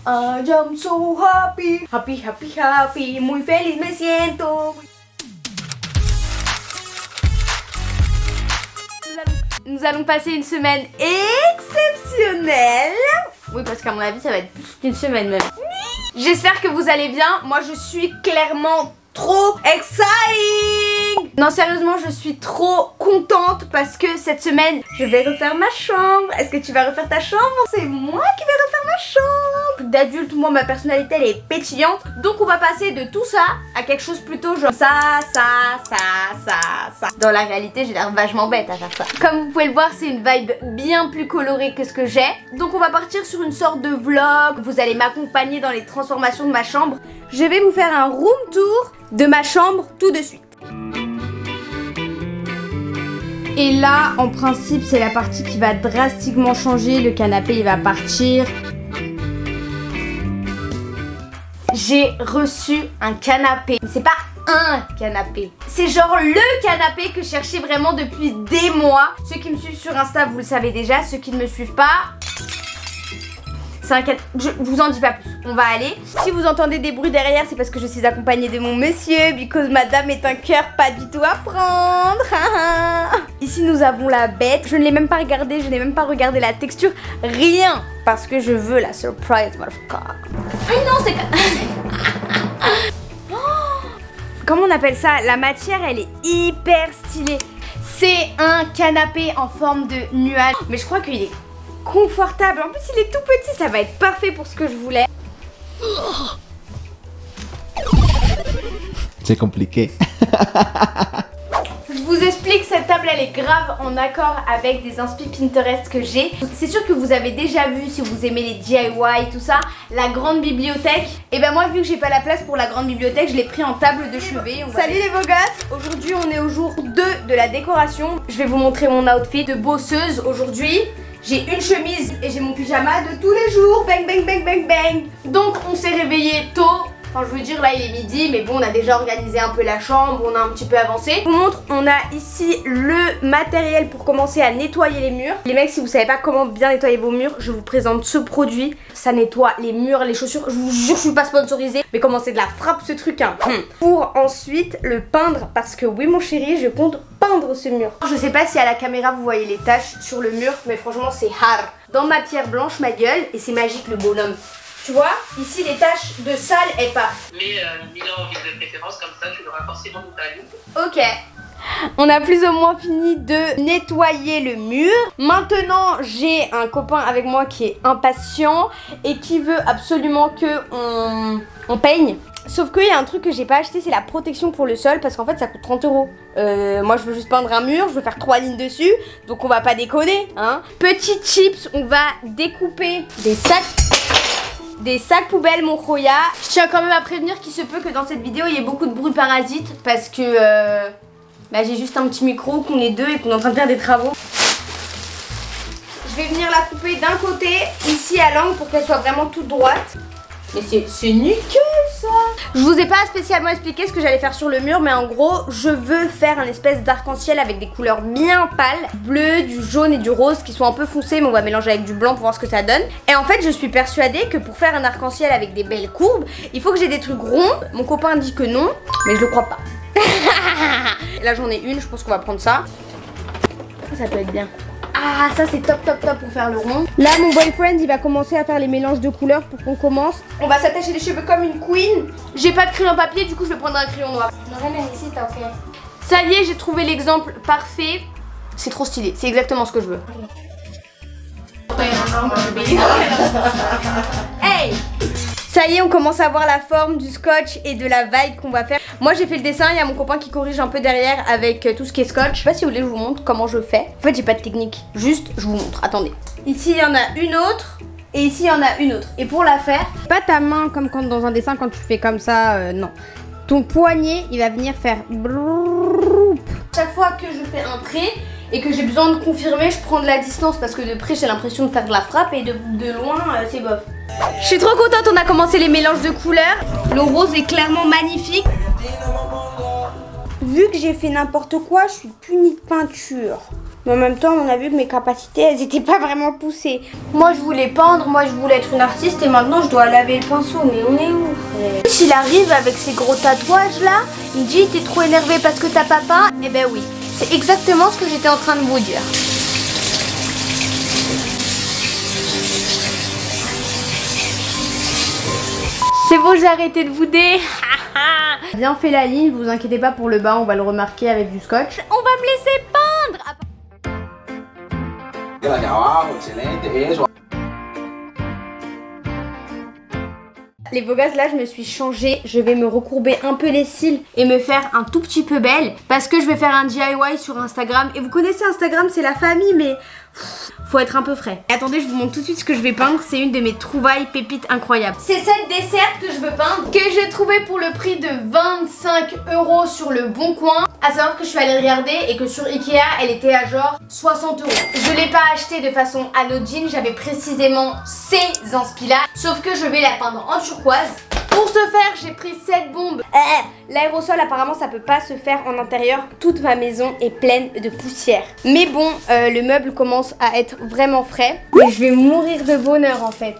I am so happy, happy, happy, happy, muy feliz me siento. Nous allons passer une semaine exceptionnelle. Oui, parce qu'à mon avis, ça va être plus qu'une semaine même. J'espère que vous allez bien. Moi, je suis clairement trop exciting. Non, sérieusement, je suis trop contente parce que cette semaine, je vais refaire ma chambre. Est-ce que tu vas refaire ta chambre? C'est moi qui vais refaire ma chambre. D'adulte, moi, ma personnalité, elle est pétillante. Donc, on va passer de tout ça à quelque chose plutôt genre ça. Dans la réalité, j'ai l'air vachement bête à faire ça. Comme vous pouvez le voir, c'est une vibe bien plus colorée que ce que j'ai. Donc, on va partir sur une sorte de vlog. Vous allez m'accompagner dans les transformations de ma chambre. Je vais vous faire un room tour de ma chambre tout de suite. Et là, en principe, c'est la partie qui va drastiquement changer. Le canapé, il va partir. J'ai reçu un canapé. C'est pas un canapé. C'est genre le canapé que je cherchais vraiment depuis des mois. Ceux qui me suivent sur Insta, vous le savez déjà. Ceux qui ne me suivent pas... c'est un canapé. Je vous en dis pas plus. On va aller. Si vous entendez des bruits derrière, c'est parce que je suis accompagnée de mon monsieur. Because madame est un cœur pas du tout à prendre. Ici, nous avons la bête. Je ne l'ai même pas regardée. Je n'ai même pas regardé la texture. Rien. Parce que je veux la surprise. Ah non, c'est... Comment on appelle ça? La matière, elle est hyper stylée. C'est un canapé en forme de nuage. Mais je crois qu'il est confortable. En plus, il est tout petit. Ça va être parfait pour ce que je voulais. C'est compliqué. Je vous explique, cette table elle est grave en accord avec des inspi Pinterest que j'ai. C'est sûr que vous avez déjà vu, si vous aimez les DIY et tout ça, la grande bibliothèque. Et ben moi, vu que j'ai pas la place pour la grande bibliothèque, je l'ai pris en table de chevet. Salut les beaux gosses. Aujourd'hui on est au jour 2 de la décoration. Je vais vous montrer mon outfit de bosseuse aujourd'hui. J'ai une chemise et j'ai mon pyjama de tous les jours. Bang bang bang bang bang. Donc on s'est réveillé tôt. Enfin je veux dire là il est midi, mais bon on a déjà organisé un peu la chambre, on a un petit peu avancé. Je vous montre, on a ici le matériel pour commencer à nettoyer les murs. Les mecs, si vous savez pas comment bien nettoyer vos murs, je vous présente ce produit. Ça nettoie les murs, les chaussures. Je vous jure je suis pas sponsorisée, mais comment c'est de la frappe ce truc hein. Pour ensuite le peindre, parce que oui mon chéri, je compte peindre ce mur. Je sais pas si à la caméra vous voyez les taches sur le mur, mais franchement c'est hard. Dans ma pierre blanche ma gueule, et c'est magique le bonhomme. Tu vois, ici les taches de sale elles partent. Mais mets-le en ville de préférence, comme ça tu l'auras forcément dans ta vie. Ok. On a plus ou moins fini de nettoyer le mur. Maintenant j'ai un copain avec moi qui est impatient et qui veut absolument que on peigne. Sauf qu'il y a un truc que j'ai pas acheté, c'est la protection pour le sol, parce qu'en fait ça coûte 30 €. Moi je veux juste peindre un mur, je veux faire 3 lignes dessus, donc on va pas déconner hein. Petit chips, on va découper des sacs poubelles mon Roya. Je tiens quand même à prévenir qu'il se peut que dans cette vidéo il y ait beaucoup de bruit parasite, parce que bah, j'ai juste un petit micro, qu'on est deux et qu'on est en train de faire des travaux. Je vais venir la couper d'un côté, ici à l'angle, pour qu'elle soit vraiment toute droite. Mais c'est nickel ça. Je vous ai pas spécialement expliqué ce que j'allais faire sur le mur, mais en gros je veux faire un espèce d'arc-en-ciel avec des couleurs bien pâles, bleu, du jaune et du rose qui sont un peu foncés, mais on va mélanger avec du blanc pour voir ce que ça donne. Et en fait je suis persuadée que pour faire un arc-en-ciel avec des belles courbes, il faut que j'ai des trucs ronds. Mon copain dit que non, mais je le crois pas. Là j'en ai une, je pense qu'on va prendre ça. Ça peut être bien. Ah ça c'est top pour faire le rond. Là mon boyfriend il va commencer à faire les mélanges de couleurs pour qu'on commence. On va s'attacher les cheveux comme une queen. J'ai pas de crayon papier, du coup je vais prendre un crayon noir. Ici t'as ok. Ça y est, j'ai trouvé l'exemple parfait. C'est trop stylé, c'est exactement ce que je veux. Hey! Ça y est, on commence à voir la forme du scotch et de la vibe qu'on va faire. Moi j'ai fait le dessin, il y a mon copain qui corrige un peu derrière avec tout ce qui est scotch. Je sais pas si vous voulez que je vous montre comment je fais. En fait j'ai pas de technique, juste je vous montre, attendez. Ici il y en a une autre et ici il y en a une autre. Et pour la faire, pas ta main comme quand dans un dessin quand tu fais comme ça, non. Ton poignet il va venir faire... Chaque fois que je fais un trait et que j'ai besoin de confirmer, je prends de la distance parce que de près j'ai l'impression de faire de la frappe et de loin c'est bof. Je suis trop contente, on a commencé les mélanges de couleurs. Le rose est clairement magnifique. Vu que j'ai fait n'importe quoi, je suis punie de peinture. Mais en même temps, on a vu que mes capacités, elles étaient pas vraiment poussées. Moi, je voulais peindre, moi, je voulais être une artiste et maintenant, je dois laver le pinceau. Mais on est où, frère? S'il arrive avec ses gros tatouages là, il me dit, t'es trop énervé parce que t'as pas peint. Eh ben oui, c'est exactement ce que j'étais en train de vous dire. C'est bon, j'ai arrêté de bouder. Bien fait la ligne, vous inquiétez pas pour le bas, on va le remarquer avec du scotch. On va me laisser peindre. Les beaux gosses, là je me suis changée, je vais me recourber un peu les cils et me faire un tout petit peu belle parce que je vais faire un DIY sur Instagram. Et vous connaissez Instagram, c'est la famille, mais faut être un peu frais. Et attendez, je vous montre tout de suite ce que je vais peindre. C'est une de mes trouvailles pépites incroyables. C'est cette dessert que je veux peindre, que j'ai trouvé pour le prix de 25 € sur le Bon Coin. À savoir que je suis allée regarder et que sur Ikea, elle était à genre 60 €. Je l'ai pas acheté de façon anodine, j'avais précisément ces inspi-là, sauf que je vais la peindre en turquoise. Pour ce faire, j'ai pris cette bombe. L'aérosol, apparemment, ça peut pas se faire en intérieur. Toute ma maison est pleine de poussière. Mais bon, le meuble commence à être vraiment frais. Et je vais mourir de bonheur, en fait.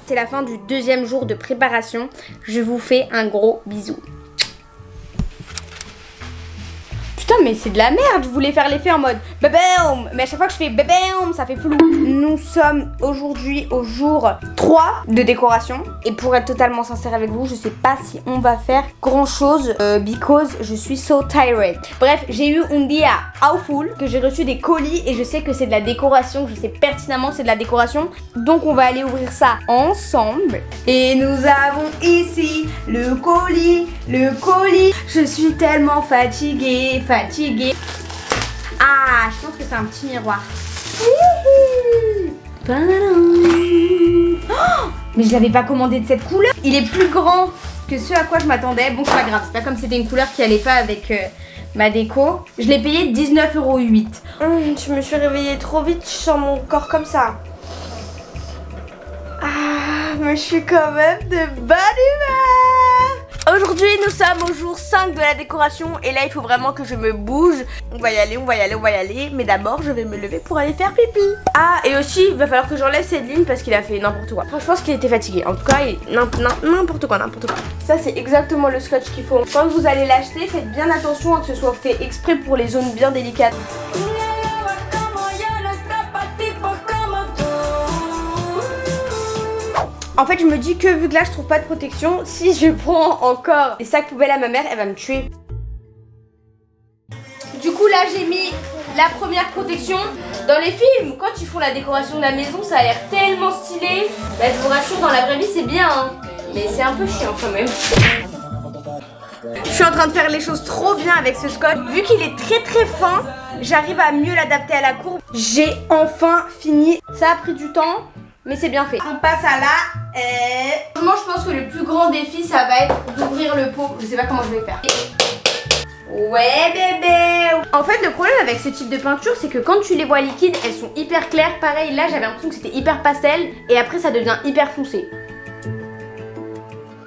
C'est la fin du deuxième jour de préparation. Je vous fais un gros bisou. Putain, mais c'est de la merde, je voulais faire l'effet en mode bébéum, mais à chaque fois que je fais bébéum, ça fait flou. Nous sommes aujourd'hui au jour 3 de décoration. Et pour être totalement sincère avec vous, je sais pas si on va faire grand chose because je suis so tired. Bref, j'ai eu un dia awful, que j'ai reçu des colis et je sais que c'est de la décoration, je sais pertinemment que c'est de la décoration. Donc on va aller ouvrir ça ensemble. Et nous avons ici le colis, Je suis tellement fatiguée. Ah, je pense que c'est un petit miroir. Oh, mais je l'avais pas commandé de cette couleur. Il est plus grand que ce à quoi je m'attendais. Bon, c'est pas grave, c'est pas comme c'était une couleur qui allait pas avec ma déco. Je l'ai payé 19,08 €. Je me suis réveillée trop vite, je sens mon corps comme ça. Ah, mais je suis quand même de bonne humeur. Aujourd'hui, nous sommes au jour 5 de la décoration et là, il faut vraiment que je me bouge. On va y aller. Mais d'abord, je vais me lever pour aller faire pipi. Ah, et aussi, il va falloir que j'enlève cette ligne parce qu'il a fait n'importe quoi. Enfin, je pense qu'il était fatigué. En tout cas, n'importe quoi. Ça, c'est exactement le scotch qu'il faut. Quand vous allez l'acheter, faites bien attention à que ce soit fait exprès pour les zones bien délicates. En fait, je me dis que vu que là, je trouve pas de protection, si je prends encore des sacs poubelles à ma mère, elle va me tuer. Du coup, là, j'ai mis la première protection. Dans les films, quand ils font la décoration de la maison, ça a l'air tellement stylé. Bah, je vous rassure, dans la vraie vie, c'est bien, hein. Mais c'est un peu chiant quand même. Je suis en train de faire les choses trop bien avec ce scotch. Vu qu'il est très fin, j'arrive à mieux l'adapter à la courbe. J'ai enfin fini. Ça a pris du temps, mais c'est bien fait. On passe à la... Moi, je pense que le plus grand défi, ça va être d'ouvrir le pot. Je sais pas comment je vais faire. Ouais, bébé. En fait, le problème avec ce type de peinture, c'est que quand tu les vois liquides, elles sont hyper claires. Pareil, là, j'avais l'impression que c'était hyper pastel. Et après, ça devient hyper foncé.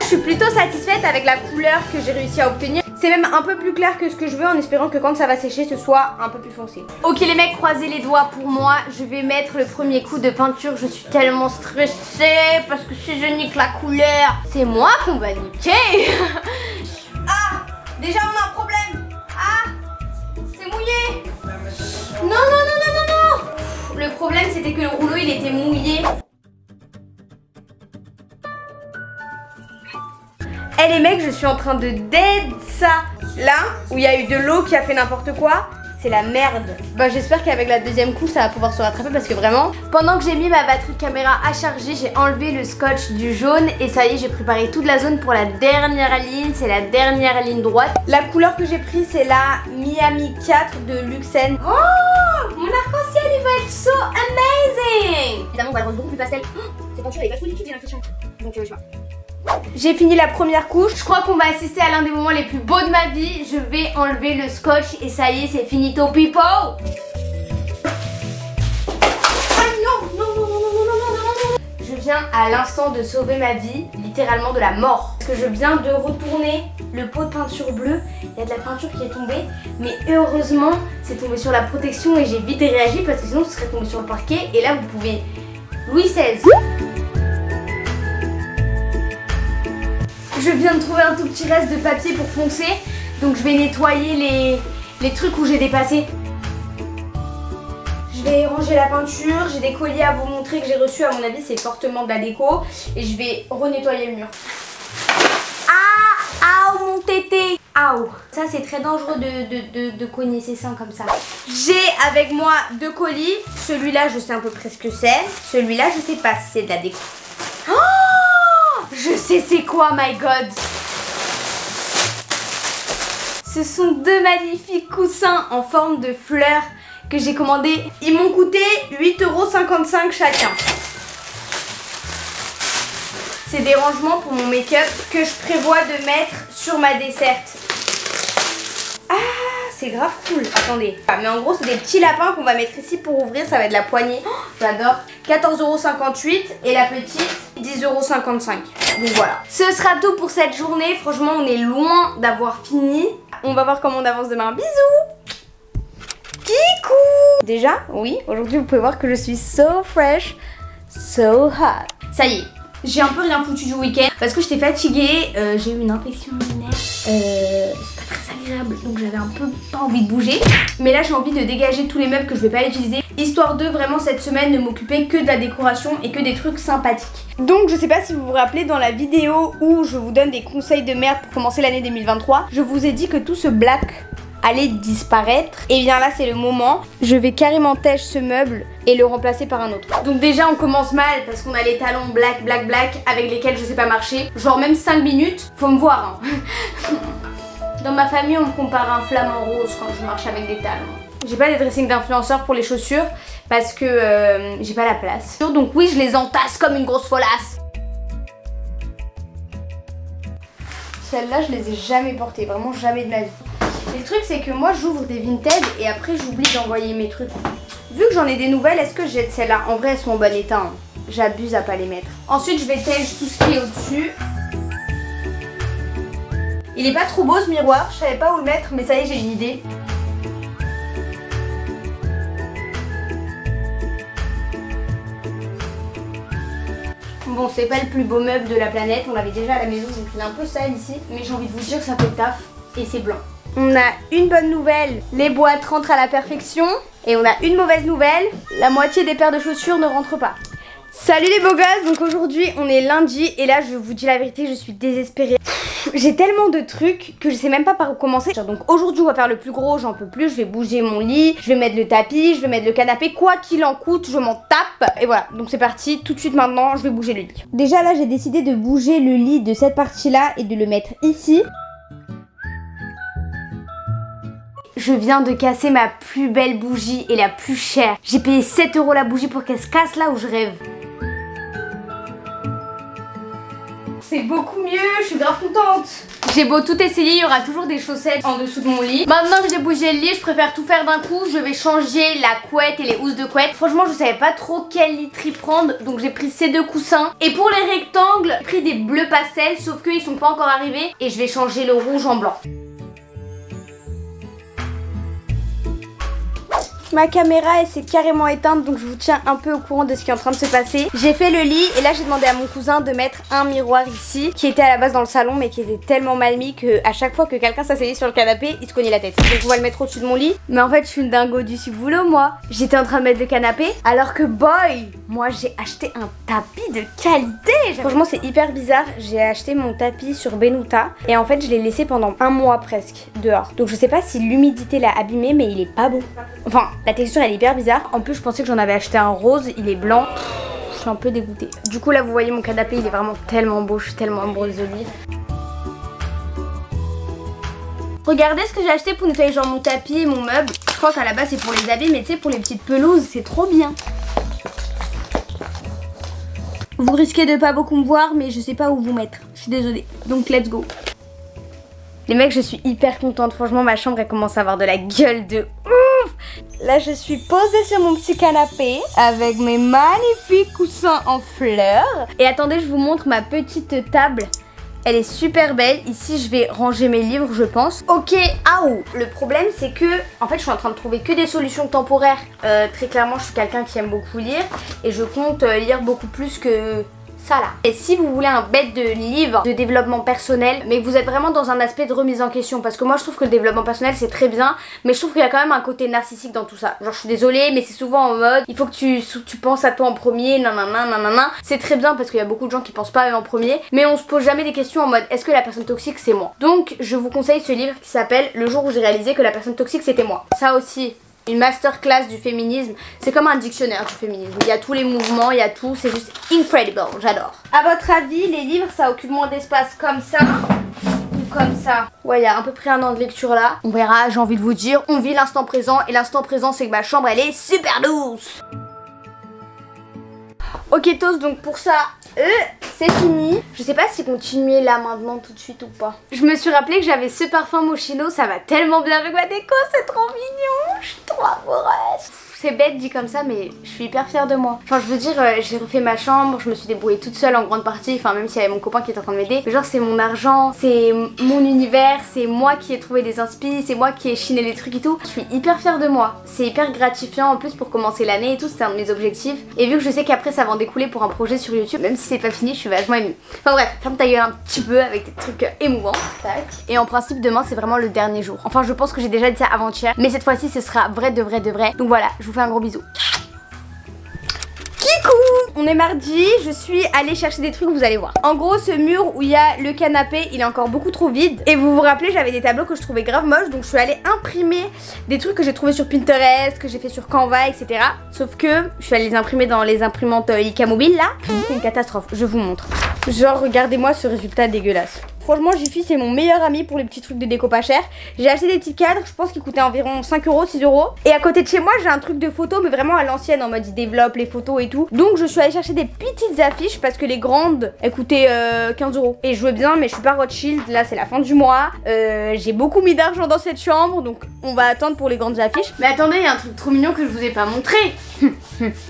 Je suis plutôt satisfaite avec la couleur que j'ai réussi à obtenir. C'est même un peu plus clair que ce que je veux en espérant que quand ça va sécher, ce soit un peu plus foncé. Ok les mecs, croisez les doigts pour moi. Je vais mettre le premier coup de peinture. Je suis tellement stressée parce que si je nique la couleur, c'est moi qu'on va niquer. Ah, déjà on a un problème. Ah, c'est mouillé. Non. Le problème c'était que le rouleau il était mouillé. Eh les mecs, je suis en train de dead ça. Là, où il y a eu de l'eau qui a fait n'importe quoi, c'est la merde. Bah j'espère qu'avec la deuxième couche, ça va pouvoir se rattraper parce que vraiment, pendant que j'ai mis ma batterie de caméra à charger, j'ai enlevé le scotch du jaune et ça y est, j'ai préparé toute la zone pour la dernière ligne. C'est la dernière ligne droite. La couleur que j'ai prise, c'est la Miami 4 de Luxen. Oh, mon arc-en-ciel, il va être so amazing. Évidemment, on va le rendre beaucoup plus pastel. Oh, cette peinture, elle est pas trop liquide, j'ai l'impression. Donc je sais pas. J'ai fini la première couche. Je crois qu'on va assister à l'un des moments les plus beaux de ma vie. Je vais enlever le scotch et ça y est, c'est finito people. Ah non. Je viens à l'instant de sauver ma vie, littéralement de la mort. Parce que je viens de retourner le pot de peinture bleu, il y a de la peinture qui est tombée. Mais heureusement, c'est tombé sur la protection et j'ai vite réagi parce que sinon ce serait tombé sur le parquet. Et là, vous pouvez... Louis XVI. Je viens de trouver un tout petit reste de papier pour poncer. Donc je vais nettoyer les trucs où j'ai dépassé. Je vais ranger la peinture, j'ai des colliers à vous montrer que j'ai reçus, à mon avis c'est fortement de la déco. Et je vais renettoyer le mur. Ah, aouh mon tété. Aouh. Ça c'est très dangereux de cogner ses seins comme ça. J'ai avec moi 2 colis. Celui-là je sais à peu près ce que c'est. Celui-là je sais pas si c'est de la déco. Oh, je sais c'est quoi, my god. Ce sont 2 magnifiques coussins en forme de fleurs que j'ai commandés. Ils m'ont coûté 8,55 € chacun. C'est des rangements pour mon make-up que je prévois de mettre sur ma desserte. Ah, c'est grave cool. Attendez. Ah, mais en gros, c'est des petits lapins qu'on va mettre ici pour ouvrir. Ça va être la poignée. Oh, j'adore. 14,58 € et la petite 10,55 €. Donc voilà. Ce sera tout pour cette journée. Franchement, on est loin d'avoir fini. On va voir comment on avance demain. Bisous. Kikou. Déjà, oui, aujourd'hui vous pouvez voir que je suis so fresh, so hot. Ça y est, j'ai un peu rien foutu du week-end parce que j'étais fatiguée, j'ai eu une infection urinaire, c'est pas très agréable donc j'avais un peu pas envie de bouger. Mais là j'ai envie de dégager tous les meubles que je vais pas utiliser, histoire de vraiment cette semaine ne m'occuper que de la décoration et que des trucs sympathiques. Donc je sais pas si vous vous rappelez dans la vidéo où je vous donne des conseils de merde pour commencer l'année 2023, je vous ai dit que tout ce black allait disparaître. Et bien là c'est le moment. Je vais carrément tèche ce meuble et le remplacer par un autre. Donc déjà on commence mal parce qu'on a les talons black avec lesquels je sais pas marcher. Genre même 5 minutes, faut me voir hein. Dans ma famille on me compare à un flamant rose quand je marche avec des talons. J'ai pas des dressings d'influenceurs pour les chaussures parce que j'ai pas la place. Donc oui je les entasse comme une grosse folasse. Celles-là je les ai jamais portées, vraiment jamais de ma vie. Et le truc c'est que moi j'ouvre des vintage et après j'oublie d'envoyer mes trucs. Vu que j'en ai des nouvelles, est-ce que je jette celles-là? En vrai elles sont en bon état hein. J'abuse à pas les mettre. Ensuite je vais tèche tout ce qui est au-dessus. Il est pas trop beau ce miroir, je savais pas où le mettre mais ça y est j'ai une idée. Bon c'est pas le plus beau meuble de la planète, on l'avait déjà à la maison donc il est un peu sale ici. Mais j'ai envie de vous dire que ça fait le taf et c'est blanc. On a une bonne nouvelle, les boîtes rentrent à la perfection. Et on a une mauvaise nouvelle, la moitié des paires de chaussures ne rentrent pas. Salut les beaux gosses, donc aujourd'hui on est lundi et là je vous dis la vérité, je suis désespérée. J'ai tellement de trucs que je sais même pas par où commencer. Donc aujourd'hui on va faire le plus gros, j'en peux plus, je vais bouger mon lit, je vais mettre le tapis, je vais mettre le canapé, quoi qu'il en coûte, je m'en tape. Et voilà, donc c'est parti, tout de suite maintenant je vais bouger le lit. Déjà là j'ai décidé de bouger le lit de cette partie là et de le mettre ici. Je viens de casser ma plus belle bougie et la plus chère. J'ai payé 7 € la bougie pour qu'elle se casse là où je rêve. C'est beaucoup mieux, je suis grave contente. J'ai beau tout essayer, il y aura toujours des chaussettes en dessous de mon lit. Maintenant que j'ai bougé le lit, je préfère tout faire d'un coup. Je vais changer la couette et les housses de couette. Franchement, je savais pas trop quel literie prendre, donc j'ai pris ces 2 coussins. Et pour les rectangles, j'ai pris des bleus pastel, sauf qu'ils sont pas encore arrivés. Et je vais changer le rouge en blanc. Ma caméra elle s'est carrément éteinte donc je vous tiens un peu au courant de ce qui est en train de se passer. J'ai fait le lit et là j'ai demandé à mon cousin de mettre un miroir ici qui était à la base dans le salon mais qui était tellement mal mis que à chaque fois que quelqu'un s'asseyait sur le canapé il se cognait la tête. Donc on va le mettre au-dessus de mon lit. Mais en fait je suis une dingo du ciboulot moi. J'étais en train de mettre le canapé alors que boy, moi j'ai acheté un tapis de qualité. Franchement c'est hyper bizarre. J'ai acheté mon tapis sur Benuta et en fait je l'ai laissé pendant 1 mois presque dehors. Donc je sais pas si l'humidité l'a abîmé mais il est pas beau. Enfin la texture elle est hyper bizarre. En plus je pensais que j'en avais acheté un rose, il est blanc. Je suis un peu dégoûtée. Du coup là vous voyez mon canapé il est vraiment tellement beau, je suis tellement amoureuse de lui. Regardez ce que j'ai acheté pour nettoyer genre mon tapis et mon meuble. Je crois qu'à la base c'est pour les habits mais tu sais pour les petites pelouses c'est trop bien. Vous risquez de pas beaucoup me voir mais je sais pas où vous mettre. Je suis désolée. Donc let's go. Les mecs je suis hyper contente. Franchement ma chambre elle commence à avoir de la gueule de ouf. Là je suis posée sur mon petit canapé avec mes magnifiques coussins en fleurs. Et attendez je vous montre ma petite table Elle est super belle. Ici je vais ranger mes livres je pense. Ok, aou. Le problème c'est que en fait je suis en train de trouver que des solutions temporaires. Très clairement je suis quelqu'un qui aime beaucoup lire et je compte lire beaucoup plus que ça là. Et si vous voulez un bête de livre de développement personnel, mais que vous êtes vraiment dans un aspect de remise en question, parce que moi je trouve que le développement personnel c'est très bien, mais je trouve qu'il y a quand même un côté narcissique dans tout ça. Genre je suis désolée, mais c'est souvent en mode il faut que tu penses à toi en premier, nanana nanana. C'est très bien parce qu'il y a beaucoup de gens qui pensent pas à eux en premier, mais on se pose jamais des questions en mode est-ce que la personne toxique c'est moi. Donc je vous conseille ce livre qui s'appelle Le jour où j'ai réalisé que la personne toxique c'était moi. Ça aussi, une masterclass du féminisme, c'est comme un dictionnaire du féminisme. Il y a tous les mouvements, il y a tout, c'est juste incredible, j'adore. À votre avis, les livres, ça occupe moins d'espace comme ça ou comme ça? Ouais, il y a à peu près un an de lecture là. On verra, j'ai envie de vous dire, on vit l'instant présent et l'instant présent c'est que ma chambre elle est super douce. Ok Tos, donc pour ça, c'est fini. Je sais pas si continuer là maintenant tout de suite ou pas. Je me suis rappelé que j'avais ce parfum Moschino, ça va tellement bien avec ma déco, c'est trop mignon. Je suis trop amoureuse. C'est bête dit comme ça mais je suis hyper fière de moi. Enfin je veux dire j'ai refait ma chambre, je me suis débrouillée toute seule en grande partie, enfin même s'il y avait mon copain qui était en train de m'aider. Genre c'est mon argent, c'est mon univers, c'est moi qui ai trouvé des inspi, c'est moi qui ai chiné les trucs et tout. Je suis hyper fière de moi. C'est hyper gratifiant en plus pour commencer l'année et tout, c'était un de mes objectifs. Et vu que je sais qu'après ça va en découler pour un projet sur YouTube, même si c'est pas fini, je suis vachement émue. Enfin bref, ferme ta gueule un petit peu avec des trucs émouvants. Tac. Et en principe demain c'est vraiment le dernier jour. Enfin je pense que j'ai déjà dit ça avant-hier, mais cette fois-ci ce sera vrai de vrai de vrai. Donc voilà, je vous fais un gros bisou. Kikou! On est mardi, je suis allée chercher des trucs, vous allez voir. En gros, ce mur où il y a le canapé, il est encore beaucoup trop vide. Et vous vous rappelez, j'avais des tableaux que je trouvais grave moches, donc je suis allée imprimer des trucs que j'ai trouvé sur Pinterest, que j'ai fait sur Canva, etc. Sauf que je suis allée les imprimer dans les imprimantes Leica Mobile là. C'est une catastrophe, je vous montre. Genre, regardez-moi ce résultat dégueulasse. Franchement, Jiffy, c'est mon meilleur ami pour les petits trucs de déco pas cher. J'ai acheté des petits cadres, je pense qu'ils coûtaient environ 5 €, 6 €. Et à côté de chez moi, j'ai un truc de photo, mais vraiment à l'ancienne, en mode il développe les photos et tout. Donc, je suis allée chercher des petites affiches parce que les grandes, elles coûtaient 15 €. Et je veux bien, mais je suis pas Rothschild. Là, c'est la fin du mois. J'ai beaucoup mis d'argent dans cette chambre, donc on va attendre pour les grandes affiches. Mais attendez, il y a un truc trop mignon que je vous ai pas montré.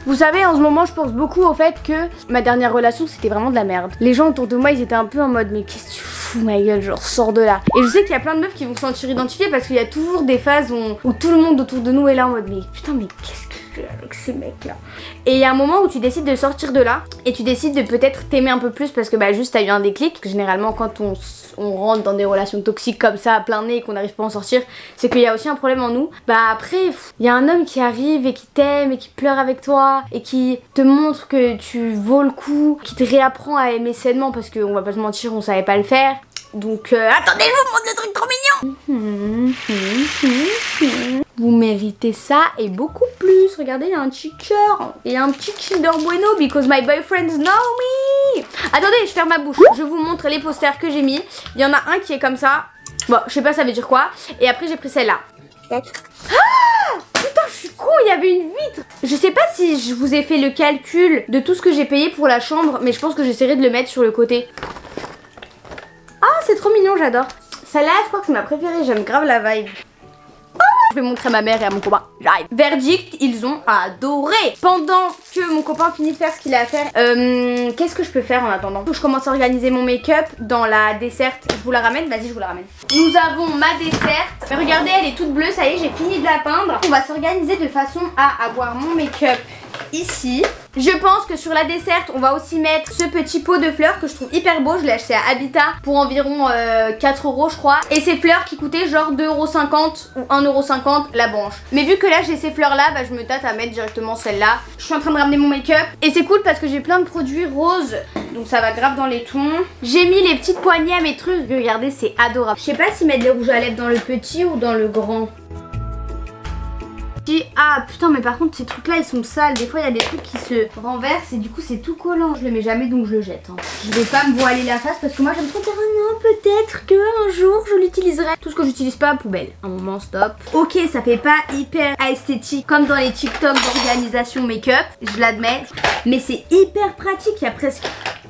Vous savez, en ce moment, je pense beaucoup au fait que ma dernière relation, c'était vraiment de la merde. Les gens autour de moi, ils étaient un peu en mode, mais qu'est-ce que tu fous, ma gueule, genre sors de là. Et je sais qu'il y a plein de meufs qui vont se sentir identifiées parce qu'il y a toujours des phases où tout le monde autour de nous est là en mode, mais putain, mais qu'est-ce que je fais avec ces mecs là? Et il y a un moment où tu décides de sortir de là et tu décides de peut-être t'aimer un peu plus parce que bah juste t'as eu un déclic. Généralement, quand on rentre dans des relations toxiques comme ça à plein nez et qu'on n'arrive pas à en sortir, c'est qu'il y a aussi un problème en nous. Bah après, il y a un homme qui arrive et qui t'aime et qui pleure avec toi et qui te montre que tu vaux le coup, qui te réapprend à aimer sainement parce qu'on va pas se mentir, on savait pas le faire. Donc attendez, je vous montre le truc trop mignon. Vous méritez ça et beaucoup plus. Regardez, il y a un petit cœur et un petit Kinder Bueno because my boyfriends know me. Attendez, je ferme ma bouche. Je vous montre les posters que j'ai mis. Il y en a un qui est comme ça. Bon, je sais pas ça veut dire quoi. Et après j'ai pris celle-là. Ah, putain, je suis con, il y avait une vitre. Je sais pas si je vous ai fait le calcul de tout ce que j'ai payé pour la chambre, mais je pense que j'essaierai de le mettre sur le côté. Ah, c'est trop mignon, j'adore. Celle-là, je crois que c'est ma préférée, j'aime grave la vibe. Je vais montrer à ma mère et à mon copain. J'arrive. Verdict, ils ont adoré. Pendant que mon copain finit de faire ce qu'il a à faire, qu'est-ce que je peux faire en attendant? Je commence à organiser mon make-up dans la desserte. Je vous la ramène? Vas-y, je vous la ramène. Nous avons ma desserte. Mais regardez, elle est toute bleue, ça y est, j'ai fini de la peindre. On va s'organiser de façon à avoir mon make-up ici. Je pense que sur la desserte, on va aussi mettre ce petit pot de fleurs que je trouve hyper beau. Je l'ai acheté à Habitat pour environ 4 € je crois. Et ces fleurs qui coûtaient genre 2,50 € ou 1,50 € la branche. Mais vu que là j'ai ces fleurs là, bah, je me tâte à mettre directement celle-là. Je suis en train de ramener mon make-up. Et c'est cool parce que j'ai plein de produits roses. Donc ça va grave dans les tons. J'ai mis les petites poignées à mes trucs. Regardez, c'est adorable. Je sais pas si mettre les rouges à lèvres dans le petit ou dans le grand. Ah putain, mais par contre ces trucs là ils sont sales. Des fois il y a des trucs qui se renversent et du coup c'est tout collant. Je le mets jamais donc je le jette hein. Je vais pas me voiler la face parce que moi j'aime trop dire non, peut-être que un jour je l'utiliserai. Tout ce que j'utilise pas, poubelle. Un moment, stop. Ok, ça fait pas hyper esthétique comme dans les TikTok d'organisation make-up, je l'admets. Mais c'est hyper pratique, il y a presque...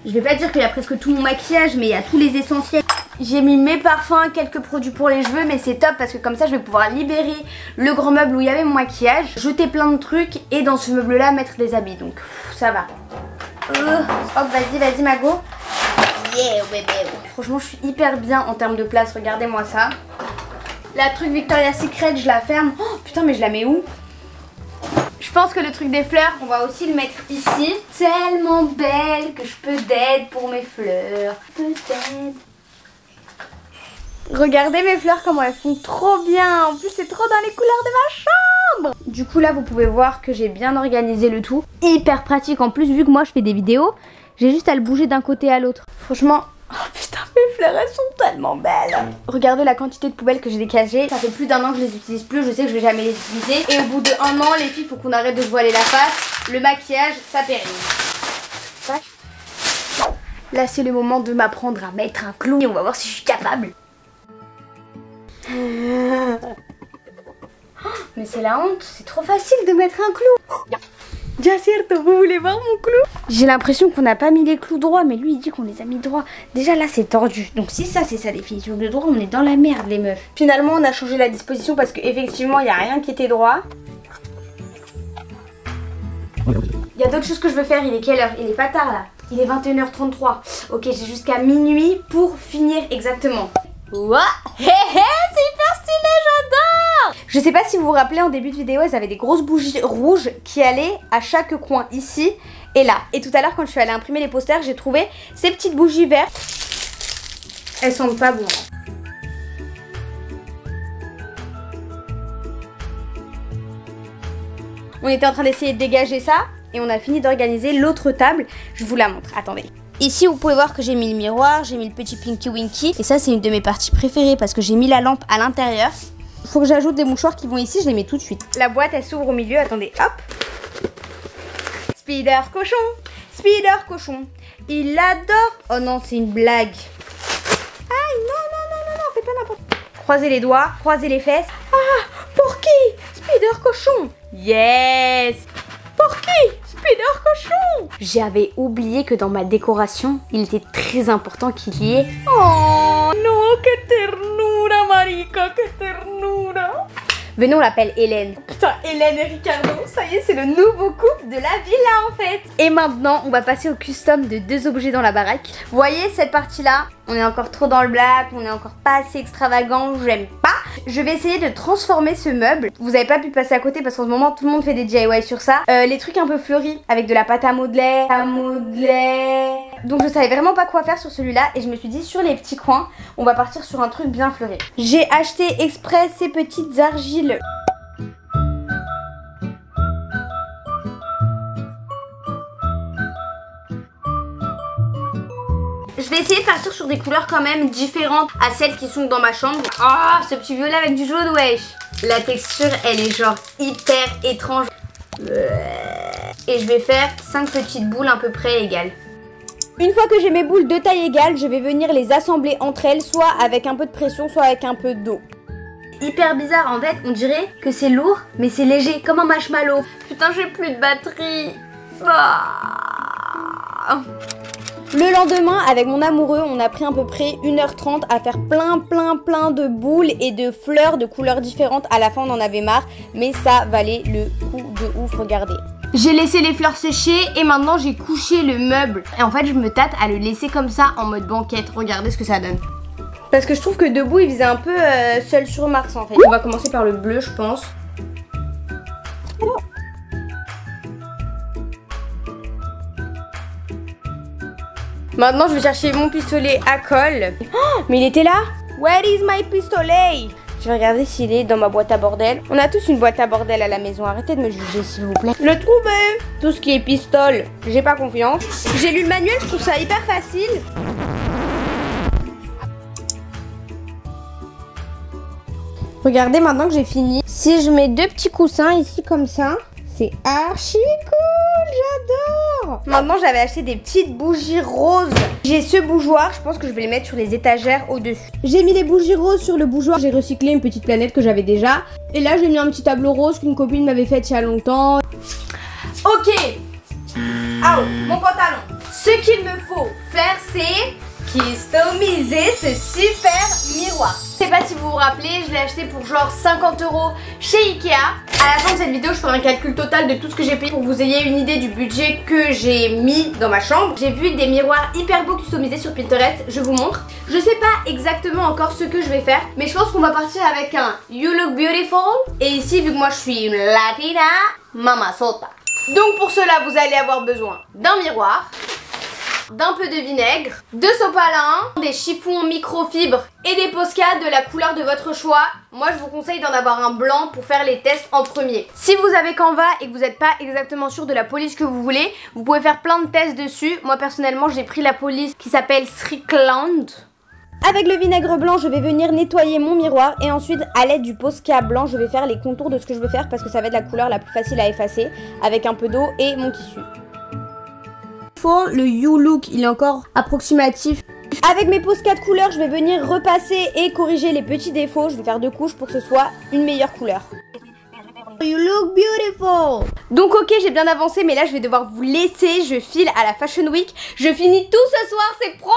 Je vais pas dire qu'il y a presque tout mon maquillage, mais il y a tous les essentiels. J'ai mis mes parfums, quelques produits pour les cheveux, mais c'est top parce que comme ça je vais pouvoir libérer le grand meuble où il y avait mon maquillage, jeter plein de trucs et dans ce meuble là mettre des habits, donc ça va. Hop, vas-y Mago. Yeah, bébé. Franchement, je suis hyper bien en termes de place. Regardez-moi ça. La truc Victoria's Secret, je la ferme. Oh putain, mais je la mets où? Je pense que le truc des fleurs, on va aussi le mettre ici. Tellement belle que je peux d'aide pour mes fleurs. Peut-être. Regardez mes fleurs comment elles font trop bien. En plus c'est trop dans les couleurs de ma chambre. Du coup là vous pouvez voir que j'ai bien organisé le tout. Hyper pratique en plus vu que moi je fais des vidéos. J'ai juste à le bouger d'un côté à l'autre. Franchement, oh putain mes fleurs elles sont tellement belles. Regardez la quantité de poubelles que j'ai dégagées. Ça fait plus d'un an que je les utilise plus. Je sais que je vais jamais les utiliser. Et au bout de 1 an les filles faut qu'on arrête de se voiler la face. Le maquillage ça périme. Là c'est le moment de m'apprendre à mettre un clou. Et on va voir si je suis capable. Mais c'est la honte, c'est trop facile de mettre un clou. Bien certo, vous voulez voir mon clou? J'ai l'impression qu'on n'a pas mis les clous droits, mais lui il dit qu'on les a mis droits. Déjà là c'est tordu, donc si ça c'est sa définition de droit, on est dans la merde les meufs. Finalement on a changé la disposition parce qu'effectivement il n'y a rien qui était droit. Il y a d'autres choses que je veux faire, il est quelle heure? Il est pas tard là, il est 21h33. Ok, j'ai jusqu'à minuit pour finir exactement. What? Hé hé, c'est hyper stylé, j'adore! Je sais pas si vous vous rappelez, en début de vidéo, elles avaient des grosses bougies rouges qui allaient à chaque coin, ici et là. Et tout à l'heure, quand je suis allée imprimer les posters, j'ai trouvé ces petites bougies vertes. Elles sentent pas bon. On était en train d'essayer de dégager ça et on a fini d'organiser l'autre table. Je vous la montre, attendez. Ici vous pouvez voir que j'ai mis le miroir, j'ai mis le petit Pinky Winky. Et ça c'est une de mes parties préférées parce que j'ai mis la lampe à l'intérieur. Il faut que j'ajoute des mouchoirs qui vont ici, je les mets tout de suite. La boîte elle s'ouvre au milieu, attendez, hop. Spider cochon, Spider cochon, il adore. Oh non c'est une blague. Aïe non, faites pas n'importe quoi. Croisez les doigts, croisez les fesses. Ah, Porky, Spider cochon. Yes. Porky, Spider cochon. J'avais oublié que dans ma décoration, il était très important qu'il y ait... Oh non, que ternura, marica, que ternura. Venez, on l'appelle Hélène. Putain, Hélène et Ricardo, ça y est, c'est le nouveau couple de la villa en fait. Et maintenant, on va passer au custom de 2 objets dans la baraque. Vous voyez cette partie-là, on est encore trop dans le black, on est encore pas assez extravagant, j'aime pas. Je vais essayer de transformer ce meuble. Vous avez pas pu passer à côté parce qu'en ce moment, tout le monde fait des DIY sur ça. Les trucs un peu fleuris, avec de la pâte à modeler, Donc je savais vraiment pas quoi faire sur celui-là et je me suis dit sur les petits coins, on va partir sur un truc bien fleuri. J'ai acheté exprès ces petites argiles. Je vais essayer de partir sur des couleurs quand même différentes à celles qui sont dans ma chambre. Ah, ce petit violet avec du jaune, wesh. La texture, elle est genre hyper étrange. Et je vais faire 5 petites boules à peu près égales. Une fois que j'ai mes boules de taille égale, je vais venir les assembler entre elles, soit avec un peu de pression, soit avec un peu d'eau. Hyper bizarre, en fait, on dirait que c'est lourd, mais c'est léger, comme un marshmallow. Putain, j'ai plus de batterie. Ah. Le lendemain, avec mon amoureux, on a pris à peu près 1h30 à faire plein de boules et de fleurs de couleurs différentes. À la fin, on en avait marre, mais ça valait le coup de ouf, regardez. J'ai laissé les fleurs sécher et maintenant j'ai couché le meuble. Et en fait, je me tâte à le laisser comme ça en mode banquette. Regardez ce que ça donne. Parce que je trouve que debout, il faisait un peu seul sur Mars en fait. On va commencer par le bleu, je pense. Maintenant, je vais chercher mon pistolet à colle. Oh, mais il était là. Where is my pistolet? Je vais regarder s'il est dans ma boîte à bordel. On a tous une boîte à bordel à la maison. Arrêtez de me juger, s'il vous plaît. Le trouver. Tout ce qui est pistole, j'ai pas confiance. J'ai lu le manuel, je trouve ça hyper facile. Regardez maintenant que j'ai fini. Si je mets 2 petits coussins ici comme ça, c'est archi cool, j'adore. Maintenant j'avais acheté des petites bougies roses. J'ai ce bougeoir, je pense que je vais les mettre sur les étagères au-dessus. J'ai mis les bougies roses sur le bougeoir. J'ai recyclé une petite planète que j'avais déjà. Et là j'ai mis un petit tableau rose qu'une copine m'avait fait il y a longtemps. Ok. Ah, mon pantalon. Ce qu'il me faut faire c'est customiser ce super miroir. Je sais pas si vous vous rappelez, je l'ai acheté pour genre 50 € chez Ikea. À la fin de cette vidéo, je ferai un calcul total de tout ce que j'ai payé pour que vous ayez une idée du budget que j'ai mis dans ma chambre. J'ai vu des miroirs hyper beaux customisés sur Pinterest, je vous montre. Je sais pas exactement encore ce que je vais faire, mais je pense qu'on va partir avec un You Look Beautiful. Et ici, vu que moi je suis une latina, Mama Sota. Donc pour cela, vous allez avoir besoin d'un miroir, d'un peu de vinaigre, de sopalin, des chiffons microfibres et des Posca de la couleur de votre choix. Moi je vous conseille d'en avoir un blanc pour faire les tests en premier. Si vous avez Canva et que vous n'êtes pas exactement sûr de la police que vous voulez, vous pouvez faire plein de tests dessus. Moi personnellement j'ai pris la police qui s'appelle Strickland. Avec le vinaigre blanc, je vais venir nettoyer mon miroir et ensuite à l'aide du Posca blanc, je vais faire les contours de ce que je veux faire parce que ça va être la couleur la plus facile à effacer avec un peu d'eau et mon tissu. Le You Look, il est encore approximatif. Avec mes Posca de couleur, je vais venir repasser et corriger les petits défauts. Je vais faire 2 couches pour que ce soit une meilleure couleur. You look beautiful. Donc ok, j'ai bien avancé, mais là je vais devoir vous laisser. Je file à la Fashion Week. Je finis tout ce soir, c'est promis.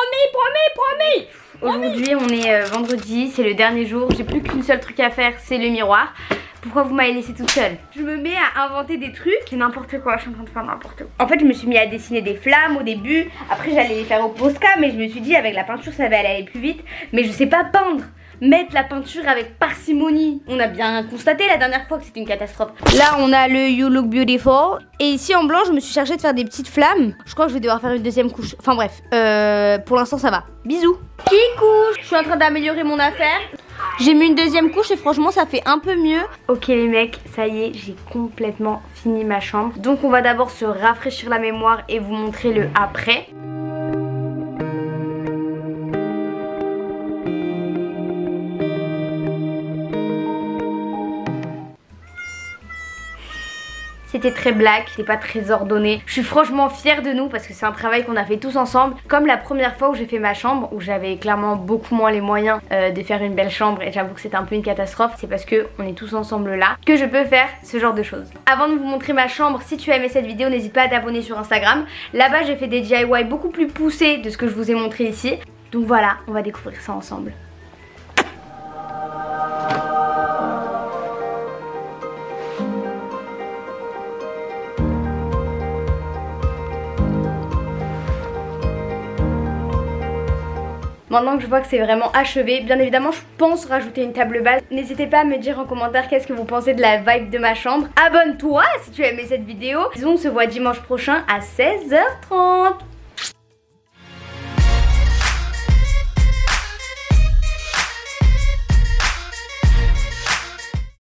Aujourd'hui on est vendredi, c'est le dernier jour. J'ai plus qu'une seule truc à faire, c'est le miroir. Pourquoi vous m'avez laissée toute seule? Je me mets à inventer des trucs, n'importe quoi, je suis en train de faire n'importe quoi. En fait je me suis mis à dessiner des flammes au début. Après j'allais les faire au Posca, mais je me suis dit avec la peinture ça va aller plus vite. Mais je sais pas peindre. Mettre la peinture avec parcimonie. On a bien constaté la dernière fois que c'était une catastrophe. Là on a le You Look Beautiful. Et ici en blanc je me suis chargée de faire des petites flammes. Je crois que je vais devoir faire une deuxième couche. Enfin bref, pour l'instant ça va. Bisous. Kikou. Je suis en train d'améliorer mon affaire. J'ai mis une deuxième couche et franchement ça fait un peu mieux. Ok les mecs, ça y est, j'ai complètement fini ma chambre. Donc on va d'abord se rafraîchir la mémoire et vous montrer le après. C'était très black, c'est pas très ordonné. Je suis franchement fière de nous parce que c'est un travail qu'on a fait tous ensemble. Comme la première fois où j'ai fait ma chambre, où j'avais clairement beaucoup moins les moyens de faire une belle chambre et j'avoue que c'était un peu une catastrophe. C'est parce que on est tous ensemble là que je peux faire ce genre de choses. Avant de vous montrer ma chambre, si tu as aimé cette vidéo, n'hésite pas à t'abonner sur Instagram. Là-bas j'ai fait des DIY beaucoup plus poussés de ce que je vous ai montré ici. Donc voilà, on va découvrir ça ensemble. Maintenant que je vois que c'est vraiment achevé, bien évidemment je pense rajouter une table basse. N'hésitez pas à me dire en commentaire qu'est-ce que vous pensez de la vibe de ma chambre. Abonne-toi si tu as aimé cette vidéo. Disons on se voit dimanche prochain à 16h30.